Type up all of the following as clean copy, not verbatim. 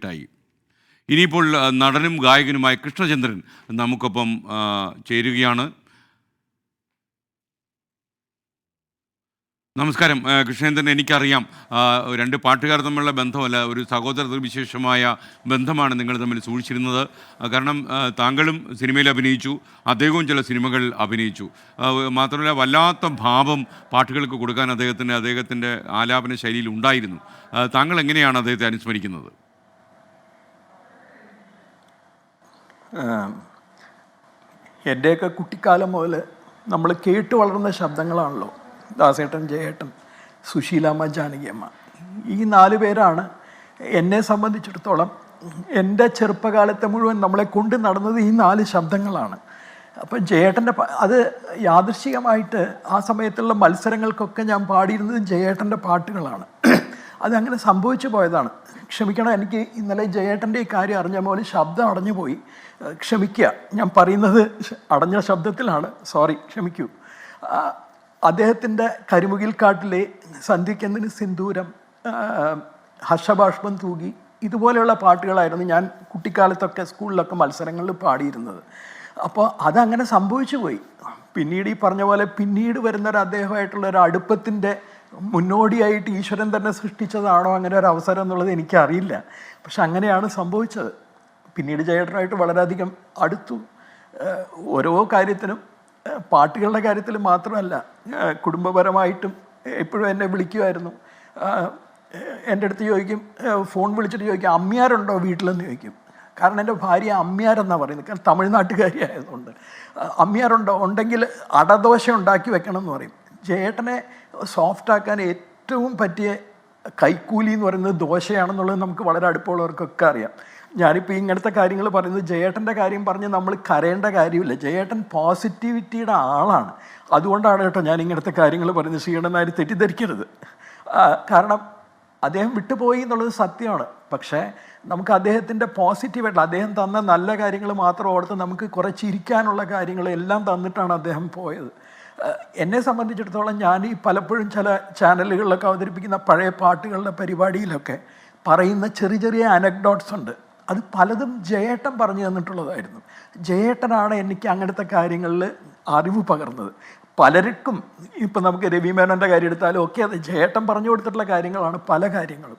കിട്ടായി. ഇനിയിപ്പോൾ നടനും ഗായകനുമായ കൃഷ്ണചന്ദ്രൻ നമുക്കൊപ്പം ചേരുകയാണ്. നമസ്കാരം കൃഷ്ണചന്ദ്രൻ. എനിക്കറിയാം രണ്ട് പാട്ടുകാർ തമ്മിലുള്ള ബന്ധമല്ല, ഒരു സഹോദര വിശേഷമായ ബന്ധമാണ് നിങ്ങൾ തമ്മിൽ സൂക്ഷിച്ചിരുന്നത്. കാരണം താങ്കളും സിനിമയിൽ അഭിനയിച്ചു, അദ്ദേഹവും ചില സിനിമകൾ അഭിനയിച്ചു. മാത്രമല്ല വല്ലാത്ത ഭാവം പാട്ടുകൾക്ക് കൊടുക്കാൻ അദ്ദേഹത്തിൻ്റെ ആലാപന ശൈലിയിൽ ഉണ്ടായിരുന്നു. താങ്കൾ എങ്ങനെയാണ് അദ്ദേഹത്തെ അനുസ്മരിക്കുന്നത്? എൻ്റെയൊക്കെ കുട്ടിക്കാലം മുതൽ നമ്മൾ കേട്ട് വളർന്ന ശബ്ദങ്ങളാണല്ലോ ദാസേട്ടൻ, ജയേട്ടൻ, സുശീലാമ്മ, ജാനകിയമ്മ. ഈ 4 പേരാണ് എന്നെ സംബന്ധിച്ചിടത്തോളം എൻ്റെ ചെറുപ്പകാലത്തെ മുഴുവൻ നമ്മളെ കൊണ്ട് നടന്നത് ഈ 4 ശബ്ദങ്ങളാണ്. അപ്പം ജയേട്ടൻ്റെ അത് യാദൃശ്ചികമായിട്ട് ആ സമയത്തുള്ള മത്സരങ്ങൾക്കൊക്കെ ഞാൻ പാടിയിരുന്നത് ജയേട്ടൻ്റെ പാട്ടുകളാണ്. അതങ്ങനെ സംഭവിച്ചു പോയതാണ്. ക്ഷമിക്കണം, എനിക്ക് ഇന്നലെ ജയേട്ടൻ്റെ ഈ കാര്യം അറിഞ്ഞ പോലെ ശബ്ദം അടഞ്ഞു പോയി. ക്ഷമിക്കുക, ഞാൻ പറയുന്നത് അടഞ്ഞ ശബ്ദത്തിലാണ്, സോറി, ക്ഷമിക്കൂ. അദ്ദേഹത്തിൻ്റെ കരിമുകിൽ കാട്ടിലെ സന്ധ്യക്കെന്തിന് സിന്ദൂരം, ഹർഷബാഷ്പം തൂകി, ഇതുപോലെയുള്ള പാട്ടുകളായിരുന്നു ഞാൻ കുട്ടിക്കാലത്തൊക്കെ സ്കൂളിലൊക്കെ മത്സരങ്ങളിൽ പാടിയിരുന്നത്. അപ്പോൾ അതങ്ങനെ സംഭവിച്ചു പോയി. പിന്നീട് ഈ പറഞ്ഞ പോലെ പിന്നീട് വരുന്നൊരു അദ്ദേഹമായിട്ടുള്ള ഒരു അടുപ്പത്തിൻ്റെ മുന്നോടിയായിട്ട് ഈശ്വരൻ തന്നെ സൃഷ്ടിച്ചതാണോ അങ്ങനെ ഒരു അവസരം എന്നുള്ളത് എനിക്കറിയില്ല. പക്ഷെ അങ്ങനെയാണ് സംഭവിച്ചത്. പിന്നീട് ജയേട്ടനായിട്ട് വളരെയധികം അടുത്തു. ഓരോ കാര്യത്തിനും, പാട്ടുകളുടെ കാര്യത്തിൽ മാത്രമല്ല, കുടുംബപരമായിട്ടും എപ്പോഴും എന്നെ വിളിക്കുമായിരുന്നു. എൻ്റെ അടുത്ത് ചോദിക്കും, ഫോൺ വിളിച്ചിട്ട് ചോദിക്കും, അമ്മ്യാരുണ്ടോ വീട്ടിലെന്ന് ചോദിക്കും. കാരണം എൻ്റെ ഭാര്യ അമ്മ്യാരെന്നാണ് പറയുന്നത്, കാരണം തമിഴ്നാട്ടുകാരി ആയതുകൊണ്ട്. അമ്മ്യാരുണ്ടോ, ഉണ്ടെങ്കിൽ അടദോശ ഉണ്ടാക്കി വെക്കണം എന്ന് പറയും. ജയേട്ടനെ സോഫ്റ്റാക്കാൻ ഏറ്റവും പറ്റിയ കൈക്കൂലി എന്ന് പറയുന്നത് ദോശയാണെന്നുള്ളത് നമുക്ക് വളരെ അടുപ്പമുള്ളവർക്കൊക്കെ അറിയാം. ഞാനിപ്പോൾ ഇങ്ങനത്തെ കാര്യങ്ങൾ പറയുന്നത് ജയേട്ടൻ്റെ കാര്യം പറഞ്ഞ് നമ്മൾ കരയേണ്ട കാര്യമില്ല. ജയേട്ടൻ പോസിറ്റിവിറ്റിയുടെ ആളാണ്. അതുകൊണ്ടാണ് കേട്ടോ ഞാൻ ഇങ്ങനത്തെ കാര്യങ്ങൾ പറയുന്നത്. ശ്രീകണ്ഠനാര് തെറ്റിദ്ധരിക്കരുത്. കാരണം അദ്ദേഹം വിട്ടുപോയി എന്നുള്ളത് സത്യമാണ്. പക്ഷേ നമുക്ക് അദ്ദേഹത്തിൻ്റെ പോസിറ്റീവായിട്ടുള്ള, അദ്ദേഹം തന്ന നല്ല കാര്യങ്ങൾ മാത്രം ഓർത്ത് നമുക്ക് കുറേ ചിരിക്കാനുള്ള കാര്യങ്ങളെല്ലാം തന്നിട്ടാണ് അദ്ദേഹം പോയത്. എന്നെ സംബന്ധിച്ചിടത്തോളം ഞാൻ ഈ പലപ്പോഴും ചില ചാനലുകളിലൊക്കെ അവതരിപ്പിക്കുന്ന പഴയ പാട്ടുകളുടെ പരിപാടിയിലൊക്കെ പറയുന്ന ചെറിയ ചെറിയ അനക്ഡോട്ട്സ് ഉണ്ട്. അത് പലതും ജയേട്ടൻ പറഞ്ഞു തന്നിട്ടുള്ളതായിരുന്നു. ജയേട്ടനാണ് എനിക്ക് അങ്ങനത്തെ കാര്യങ്ങളിൽ അറിവ് പകർന്നത്. പലർക്കും ഇപ്പം നമുക്ക് രവി മേനോൻ്റെ കാര്യം എടുത്താലും ഒക്കെ അത് ജയേട്ടൻ പറഞ്ഞു കൊടുത്തിട്ടുള്ള കാര്യങ്ങളാണ് പല കാര്യങ്ങളും.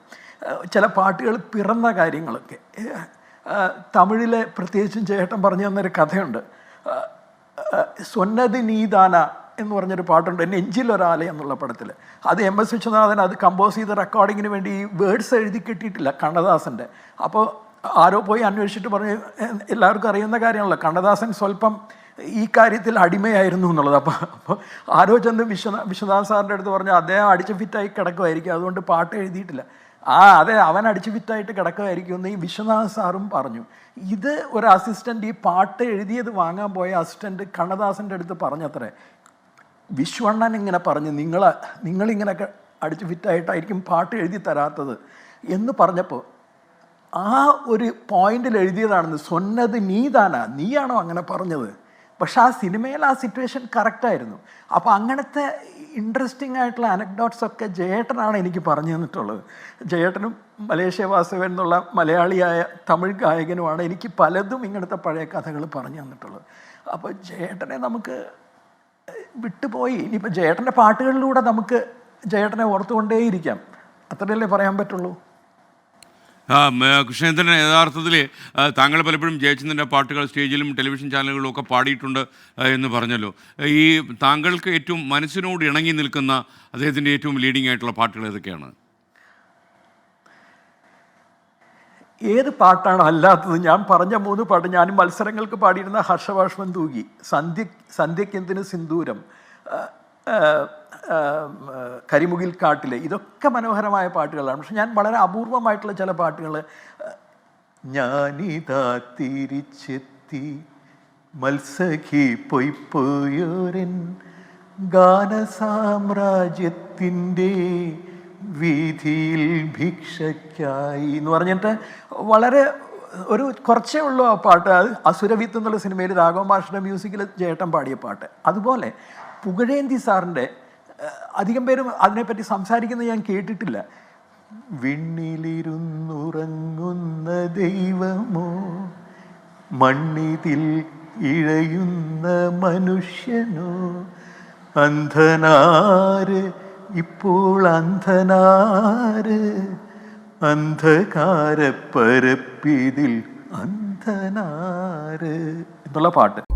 ചില പാട്ടുകൾ പിറന്ന കാര്യങ്ങളൊക്കെ തമിഴിലെ പ്രത്യേകിച്ചും ജയേട്ടൻ പറഞ്ഞു തന്നൊരു കഥയുണ്ട്. സൊന്നത് നീദാന എന്ന് പറഞ്ഞൊരു പാട്ടുണ്ട്, നെഞ്ചിലൊരാല എന്നുള്ള പടത്തിൽ. അത് MS വിശ്വനാഥൻ അത് കമ്പോസ് ചെയ്ത റെക്കോർഡിങ്ങിന് വേണ്ടി ഈ വേർഡ്സ് എഴുതി കിട്ടിയിട്ടില്ല കണ്ണദാസൻ്റെ. അപ്പോൾ ആരോ പോയി അന്വേഷിച്ചിട്ട് പറഞ്ഞു, എല്ലാവർക്കും അറിയുന്ന കാര്യമാണല്ലോ, കണ്ണദാസൻ സ്വല്പം ഈ കാര്യത്തിൽ അടിമയായിരുന്നു എന്നുള്ളത്. അപ്പോൾ ആരോ ചെന്ന് വിശ്വനാഥ് സാറിൻ്റെ അടുത്ത് പറഞ്ഞു, അദ്ദേഹം അടിച്ച് ഫിറ്റായി കിടക്കുമായിരിക്കും, അതുകൊണ്ട് പാട്ട് എഴുതിയിട്ടില്ല. അതെ, അവൻ അടിച്ച് ഫിറ്റായിട്ട് കിടക്കുമായിരിക്കും എന്ന് ഈ വിശ്വനാഥ് സാറും പറഞ്ഞു. ഇത് ഒരു അസിസ്റ്റൻ്റ്, ഈ പാട്ട് എഴുതിയത് വാങ്ങാൻ പോയ അസിസ്റ്റൻ്റ് കണ്ണദാസൻ്റെ അടുത്ത് പറഞ്ഞത്രേ, വിശ്വണ്ണൻ ഇങ്ങനെ പറഞ്ഞു, നിങ്ങളിങ്ങനെയൊക്കെ അടിച്ച് ഫിറ്റായിട്ടായിരിക്കും പാട്ട് എഴുതി തരാത്തത് എന്ന് പറഞ്ഞപ്പോൾ ആ ഒരു പോയിന്റിൽ എഴുതിയതാണെന്ന്. സൊന്നത് നീയാണോ അങ്ങനെ പറഞ്ഞത്? പക്ഷെ ആ സിനിമയിൽ ആ സിറ്റുവേഷൻ കറക്റ്റായിരുന്നു. അപ്പോൾ അങ്ങനത്തെ ഇൻട്രസ്റ്റിംഗ് ആയിട്ടുള്ള അനക്ഡോട്ട്സ് ഒക്കെ ജയേട്ടനാണ് എനിക്ക് പറഞ്ഞു തന്നിട്ടുള്ളത്. ജയേട്ടനും മലേഷ്യ വാസവൻ എന്നുള്ള മലയാളിയായ തമിഴ് ഗായകനുമാണ് എനിക്ക് പലതും ഇങ്ങനത്തെ പഴയ കഥകൾ പറഞ്ഞു തന്നിട്ടുള്ളത്. അപ്പോൾ ജയേട്ടനെ നമുക്ക് വിട്ടുപോയി. ഇനിയിപ്പോൾ ജയേട്ടൻ്റെ പാട്ടുകളിലൂടെ നമുക്ക് ജയേട്ടനെ ഓർത്തുകൊണ്ടേയിരിക്കാം, അത്രയല്ലേ പറയാൻ പറ്റുള്ളൂ. കൃഷ്ണചന്ദ്രൻ, യഥാർത്ഥത്തിൽ താങ്കൾ പലപ്പോഴും ജയചന്ദ്രൻ്റെ പാട്ടുകൾ സ്റ്റേജിലും ടെലിവിഷൻ ചാനലുകളിലും ഒക്കെ പാടിയിട്ടുണ്ട് എന്ന് പറഞ്ഞല്ലോ. ഈ താങ്കൾക്ക് ഏറ്റവും മനസ്സിനോട് ഇണങ്ങി നിൽക്കുന്ന അദ്ദേഹത്തിൻ്റെ ഏറ്റവും ലീഡിംഗ് ആയിട്ടുള്ള പാട്ടുകൾ ഏതൊക്കെയാണ്? ഏത് പാട്ടാണ് അല്ലാത്തത്? ഞാൻ പറഞ്ഞ 3 പാട്ട് ഞാൻ മത്സരങ്ങൾക്ക് പാടിയിരുന്ന ഹർഷബാഷ്പം തൂകി, സന്ധ്യക്കെന്തിന് സിന്ദൂരം, കരിമുകിൽ കാട്ടിലെ, ഇതൊക്കെ മനോഹരമായ പാട്ടുകളാണ്. പക്ഷെ ഞാൻ വളരെ അപൂർവമായിട്ടുള്ള ചില പാട്ടുകൾ, ഞാനിതാ തിരിച്ചെത്തി മത്സഖി പൊയ്പോയോരൻ ഗാനസാമ്രാജ്യത്തിൻ്റെ വീതിയിൽ ഭിക്ഷയ്ക്കായി എന്ന് പറഞ്ഞിട്ട് വളരെ കുറച്ചേ ഉള്ളൂ ആ പാട്ട്. അത് അസുരവിത്ത് എന്നുള്ള സിനിമയിൽ രാഘവ മാഷിൻ്റെ മ്യൂസിക്കിൽ ജയേട്ടൻ പാടിയ പാട്ട്. അതുപോലെ പുകഴേന്തി സാറിൻ്റെ അധികം പേരും അതിനെപ്പറ്റി സംസാരിക്കുന്നത് ഞാൻ കേട്ടിട്ടില്ല. വിണ്ണിലിരുന്നുറങ്ങുന്ന ദൈവമോ, മണ്ണിതിൽ ഇഴയുന്ന മനുഷ്യനോ, അന്ധനാര് ഇപ്പോൾ അന്ധനാര്, അന്ധകാരപ്പരപ്പിതിൽ അന്ധനാര് എന്നുള്ള പാട്ട്.